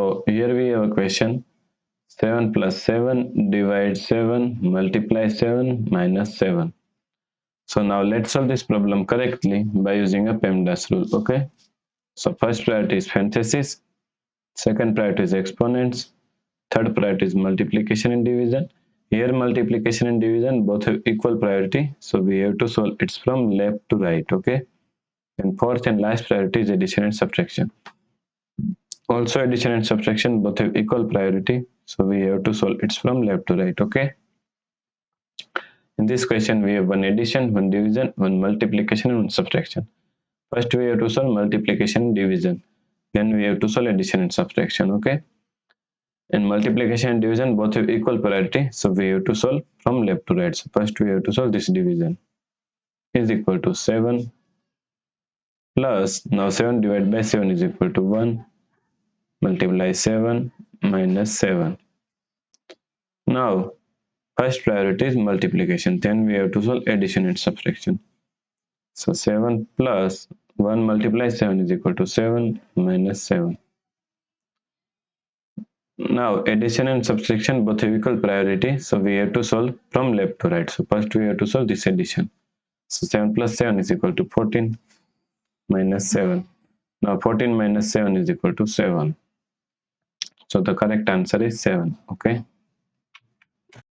So here we have a question. 7 plus 7 divide 7 multiply 7 minus 7. So now let's solve this problem correctly by using a PEMDAS rule. Okay. So first priority is parenthesis, second priority is exponents, third priority is multiplication and division. Here multiplication and division both have equal priority, so we have to solve it from left to right. Okay. And fourth and last priority is addition and subtraction. Also addition and subtraction both have equal priority, so we have to solve it from left to right. Okay. In this question we have one addition, one division, one multiplication and one subtraction. First we have to solve multiplication and division, then we have to solve addition and subtraction. Okay. In multiplication and division both have equal priority, so we have to solve from left to right. So first we have to solve this division. Is equal to 7 plus, now 7 divided by 7 is equal to 1, multiply 7 minus 7. Now first priority is multiplication, then we have to solve addition and subtraction. So 7 plus 1 multiply 7 is equal to 7 minus 7. Now addition and subtraction both have equal priority, so we have to solve from left to right. So first we have to solve this addition. So 7 plus 7 is equal to 14 minus 7. Now 14 minus 7 is equal to 7. So the correct answer is 7. Okay.